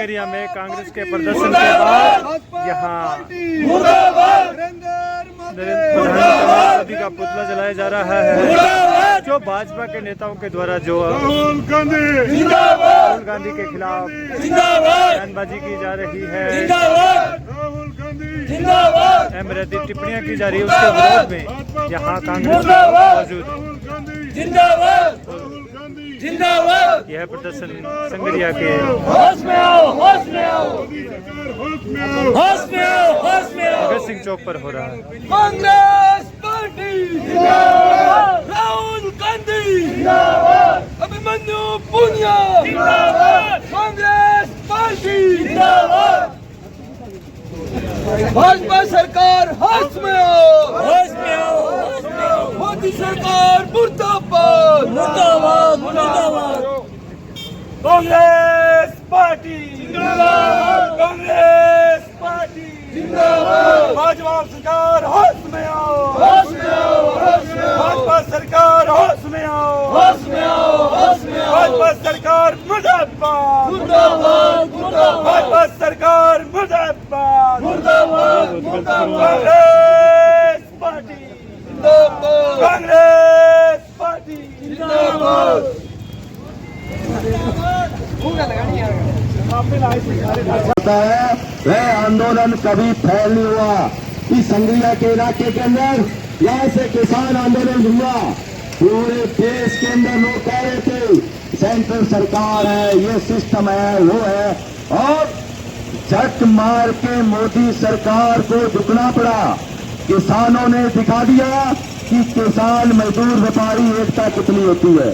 संगरिया में कांग्रेस के प्रदर्शन के बाद यहाँ नरेंद्र मोदी का पुतला जलाया जा रहा है, जो भाजपा के नेताओं के द्वारा जो राहुल गांधी के खिलाफ बयानबाजी की जा रही है, अहमदीद टिप्पणियां की जा रही है, उसके विरोध में यहाँ कांग्रेस मौजूद है। यह प्रदर्शन संगरिया के भगत सिंह चौक पर हो रहा है। कांग्रेस पार्टी राहुल गांधी अभिमन्यु पुनिया कांग्रेस पार्टी भाजपा सरकार होश में आओ, मोदी सरकार मुर्दाबाद मुर्दाबाद मुर्दाबाद। कांग्रेस पार्टी कांग्रेस पार्टी भाजपा सरकार होश में आओ, भाजपा सरकार होश में आओ, भाजपा सरकार मुर्दाबाद भाजपा सरकार मुर्दाबाद कांग्रेस पार्टी कांग्रेस पार्टी वह आंदोलन कभी फैल नहीं हुआ। इस संगरिया के इलाके के अंदर यहाँ से किसान आंदोलन हुआ, पूरे देश के अंदर लोग कह रहे थे सेंट्रल सरकार है, ये सिस्टम है, वो है, और झट मार के मोदी सरकार को झुकना पड़ा। किसानों ने दिखा दिया कि किसान मजदूर व्यापारी एकता कितनी होती है।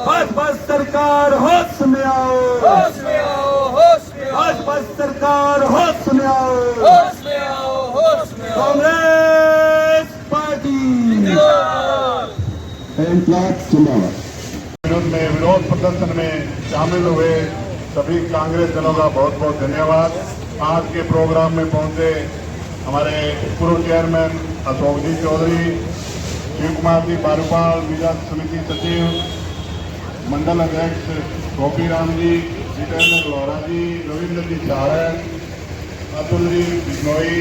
भाजपा सरकार होश में आओ, भाजपा सरकार होश में आओ, कांग्रेस पार्टी विरोध प्रदर्शन में शामिल हुए सभी कांग्रेस दलों का बहुत बहुत धन्यवाद। आज के प्रोग्राम में पहुंचे हमारे पूर्व चेयरमैन अशोक जी चौधरी, शिव कुमार जी बारूपाल, मीरा समिति सचिव, मंडल अध्यक्ष गोपी राम जी, जितेंद्र लोहरा जी, रविंद्र जी चारण, अतुल जी बिश्नोई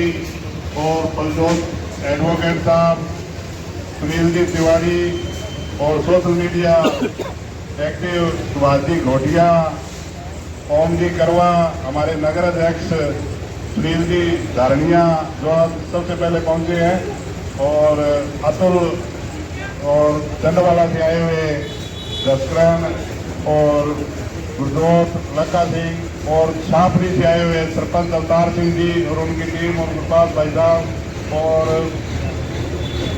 और बलजोत एडवोकेट साहब, सुनील जी तिवारी और social media active Subhash ji Ghotia, ओम जी करवा, हमारे नगर अध्यक्ष सुनील जी धारणिया जो सबसे पहले पहुंचे हैं, और अतुल और चंदवाला से आए हुए जसकरण और गुरजोत लक्का सिंह और शाहपुरी से आए हुए सरपंच अवतार सिंह जी और उनकी टीम और गुरपाल भाई साहब और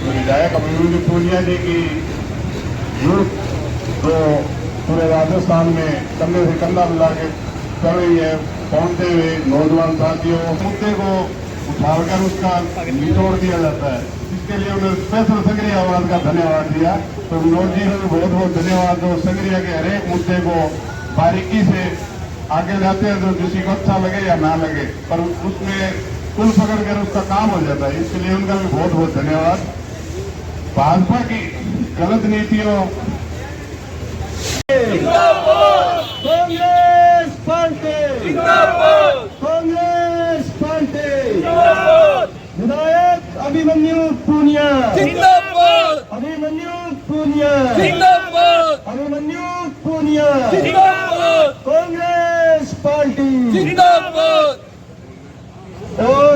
विधायक अभिमन्यु पुनिया जी की ग्रुप जो पूरे राजस्थान में कंधे से कंधा मिला के कर रही है, पहुंचते हुए नौजवान साथियों मुद्दे को उठाकर उसका निचोड़ दिया जाता है, इसके लिए उन्होंने स्पेशल संगरिया आवाज का धन्यवाद दिया। तो विनोद जी ने बहुत बहुत धन्यवाद। जो संगरिया के हर एक मुद्दे को बारीकी से आगे जाते हैं, जो किसी को अच्छा लगे या ना लगे, पर उसमें कुल पकड़ कर उसका काम हो जाता है, इसके लिए उनका भी बहुत बहुत धन्यवाद। भाजपा की गलत नीतियों कांग्रेस पार्टी कांग्रेस पार्टी विधायक अभिमन्यु पुनिया अभिमन्यु पुनिया अभिमन्यु पुनिया कांग्रेस पार्टी। और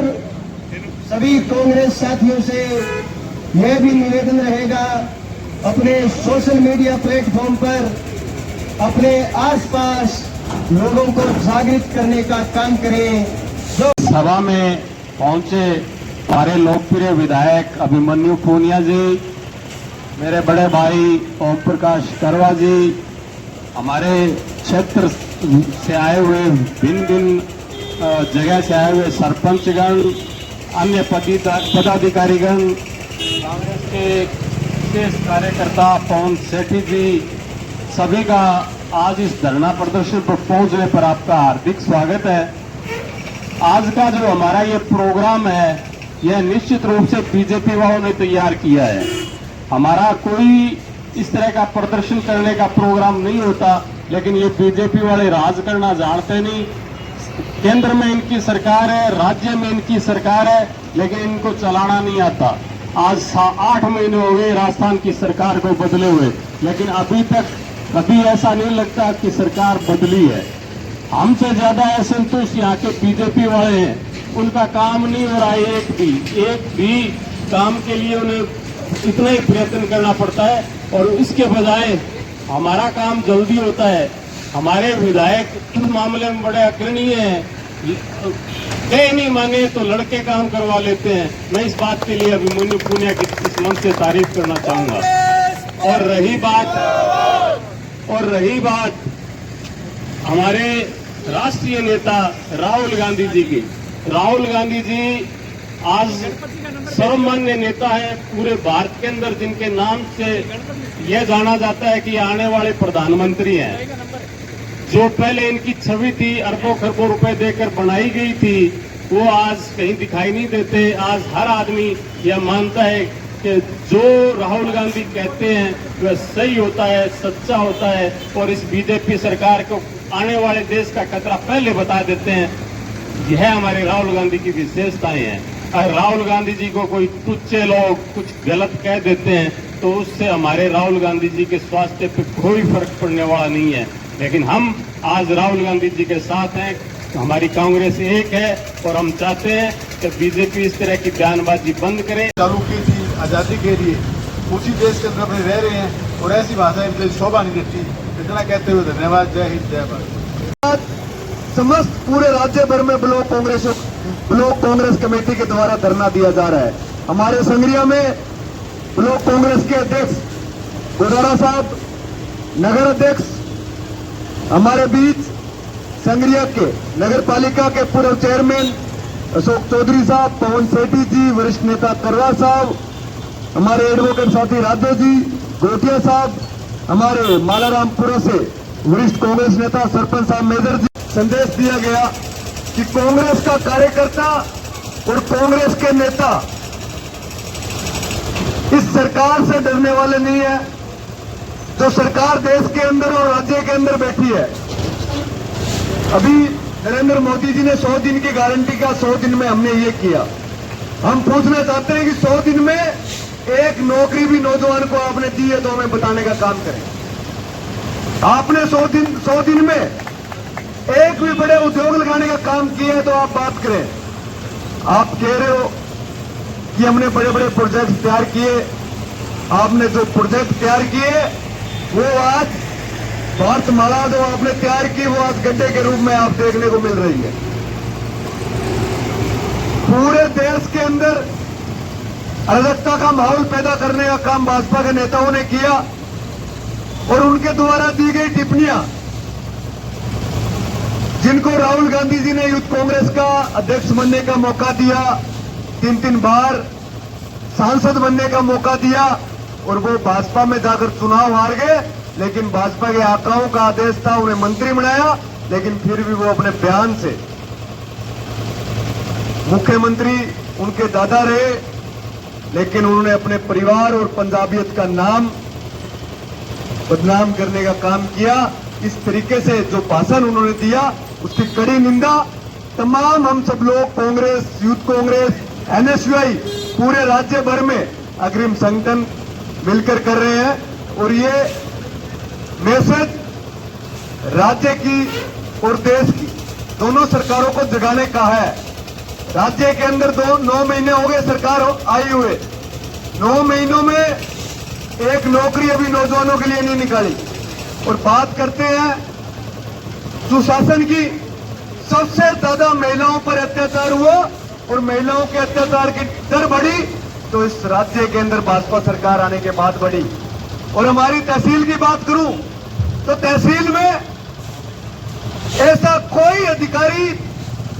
सभी कांग्रेस साथियों से यह भी निवेदन रहेगा, अपने सोशल मीडिया प्लेटफॉर्म पर अपने आसपास लोगों को जागृत करने का काम करें। सभा में पहुंचे हमारे लोकप्रिय विधायक अभिमन्यु पुनिया जी, मेरे बड़े भाई ओम प्रकाश करवा जी, हमारे क्षेत्र से आए हुए भिन्न भिन्न जगह से आए हुए सरपंचगण, अन्य पदाधिकारीगण, कांग्रेस के विशेष कार्यकर्ता पवन सेठी जी, सभी का आज इस धरना प्रदर्शन पर पहुंचने पर आपका हार्दिक स्वागत है। आज का जो हमारा ये प्रोग्राम है, यह निश्चित रूप से बीजेपी वालों ने तैयार किया है। हमारा कोई इस तरह का प्रदर्शन करने का प्रोग्राम नहीं होता। लेकिन ये बीजेपी वाले राज करना जानते नहीं। केंद्र में इनकी सरकार है, राज्य में इनकी सरकार है, लेकिन इनको चलाना नहीं आता। आज 8 महीने हो गए राजस्थान की सरकार को बदले हुए, लेकिन अभी तक कभी ऐसा नहीं लगता कि सरकार बदली है। हमसे ज्यादा असंतुष्ट यहाँ के बीजेपी वाले हैं। उनका काम नहीं हो रहा है, एक भी काम के लिए उन्हें इतना ही प्रयत्न करना पड़ता है, और इसके बजाय हमारा काम जल्दी होता है। हमारे विधायक इस मामले में बड़े अग्रणी हैं, कहीं नहीं माने तो लड़के काम करवा लेते हैं। मैं इस बात के लिए अभिमन्यु पुनिया की इस मंच से तारीफ करना चाहूंगा। और रही बात हमारे राष्ट्रीय नेता राहुल गांधी जी की। राहुल गांधी जी आज सर्वमान्य नेता है पूरे भारत के अंदर, जिनके नाम से यह जाना जाता है कि आने वाले प्रधानमंत्री हैं। जो पहले इनकी छवि थी, अरबों खरबों रुपए देकर बनाई गई थी, वो आज कहीं दिखाई नहीं देते। आज हर आदमी यह मानता है कि जो राहुल गांधी कहते हैं वह सही होता है, सच्चा होता है, और इस बीजेपी सरकार को आने वाले देश का खतरा पहले बता देते हैं। यह हमारे राहुल गांधी की विशेषताएं हैं। अगर राहुल गांधी जी को कोई तुच्छ लोग कुछ गलत कह देते हैं तो उससे हमारे राहुल गांधी जी के स्वास्थ्य पे कोई फर्क पड़ने वाला नहीं है। लेकिन हम आज राहुल गांधी जी के साथ हैं, हमारी कांग्रेस एक है, और हम चाहते हैं कि बीजेपी इस तरह की बयानबाजी बंद करे। चालू की थी आज़ादी के लिए, उसी देश के अंदर अपने रह रहे हैं, और ऐसी भाषा इनके शोभा नहीं देती। इतना कहते हुए धन्यवाद। जय हिंद, जय भारत। समस्त पूरे राज्य भर में ब्लॉक कांग्रेस कमेटी के द्वारा धरना दिया जा रहा है। हमारे संगरिया में ब्लॉक कांग्रेस के अध्यक्ष गोदारा साहब, नगर अध्यक्ष हमारे बीच संगरिया के नगर पालिका के पूर्व चेयरमैन अशोक चौधरी साहब, पवन सेठी जी, वरिष्ठ नेता करवा साहब, हमारे एडवोकेट साथी राधो जी, गोटिया साहब, हमारे मालारामपुरा से वरिष्ठ कांग्रेस नेता सरपंच साहब मेजर जी। संदेश दिया गया कि कांग्रेस का कार्यकर्ता और कांग्रेस के नेता इस सरकार से डरने वाले नहीं है। जो सरकार देश के अंदर और राज्य के अंदर बैठी है, अभी नरेंद्र मोदी जी ने 100 दिन की गारंटी का 100 दिन में हमने ये किया। हम पूछना चाहते हैं कि 100 दिन में एक नौकरी भी नौजवान को आपने दी है तो हमें बताने का काम करें। आपने 100 दिन में एक भी बड़े उद्योग लगाने का काम किया है तो आप बात करें। आप कह रहे हो कि हमने बड़े बड़े प्रोजेक्ट तैयार किए। आपने जो प्रोजेक्ट तैयार किए वो आज भारतमाला जो आपने तैयार की वो आज गड्ढे के रूप में आप देखने को मिल रही है। पूरे देश के अंदर अराजकता का माहौल पैदा करने का काम भाजपा के नेताओं ने किया, और उनके द्वारा दी गई टिप्पणियां, जिनको राहुल गांधी जी ने यूथ कांग्रेस का अध्यक्ष बनने का मौका दिया, 3 बार सांसद बनने का मौका दिया, और वो भाजपा में जाकर चुनाव हार गए। लेकिन भाजपा के आकाओं का आदेश था, उन्हें मंत्री बनाया, लेकिन फिर भी वो अपने बयान से मुख्यमंत्री उनके दादा रहे, लेकिन उन्होंने अपने परिवार और पंजाबियत का नाम बदनाम करने का काम किया। इस तरीके से जो भाषण उन्होंने दिया उसकी कड़ी निंदा तमाम हम सब लोग कांग्रेस, यूथ कांग्रेस, एनएसयूआई पूरे राज्य भर में अग्रिम संगठन मिलकर कर रहे हैं। और ये मैसेज राज्य की और देश की दोनों सरकारों को जगाने का है। राज्य के अंदर 9 महीने हो गए सरकार आई हुए, 9 महीनों में एक नौकरी अभी नौजवानों के लिए नहीं निकाली। और बात करते हैं सुशासन की, सबसे ज्यादा महिलाओं पर अत्याचार हुआ और महिलाओं के अत्याचार की दर बढ़ी तो इस राज्य के अंदर भाजपा सरकार आने के बाद बढ़ी। और हमारी तहसील की बात करूं तो तहसील में ऐसा कोई अधिकारी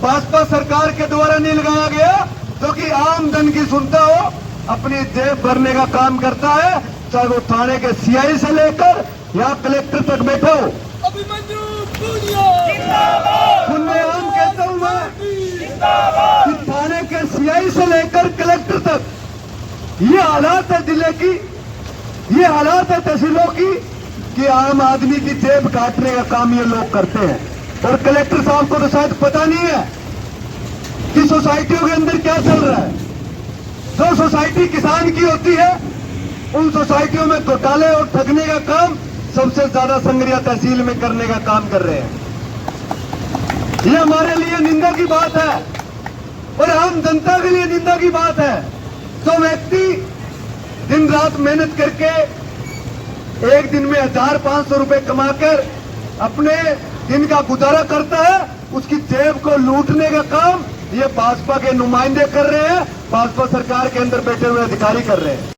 भाजपा सरकार के द्वारा नहीं लगाया गया जो कि आम जन की सुनता हो, अपनी जेब भरने का काम करता है, चाहे वो थाने के सीआई से लेकर या कलेक्टर तक बैठा हो। अभिमन्यु पुनिया खुलेआम कहता हूं मैं कि थाने के सीआई से लेकर कलेक्टर तक ये हालात है जिले की, ये हालात है तहसीलों की कि आम आदमी की जेब काटने का काम ये लोग करते हैं। और कलेक्टर साहब को तो शायद पता नहीं है कि सोसाइटियों के अंदर क्या चल रहा है। जो सोसाइटी किसान की होती है उन सोसाइटियों में घोटाले और ठगने का काम सबसे ज्यादा संगरिया तहसील में करने का काम कर रहे हैं। ये हमारे लिए निंदा की बात है और आम जनता के लिए निंदा की बात है। जो व्यक्ति दिन रात मेहनत करके एक दिन में 1500 रुपए कमाकर अपने दिन का गुजारा करता है, उसकी जेब को लूटने का काम ये भाजपा के नुमाइंदे कर रहे हैं, भाजपा सरकार के अंदर बैठे हुए अधिकारी कर रहे हैं।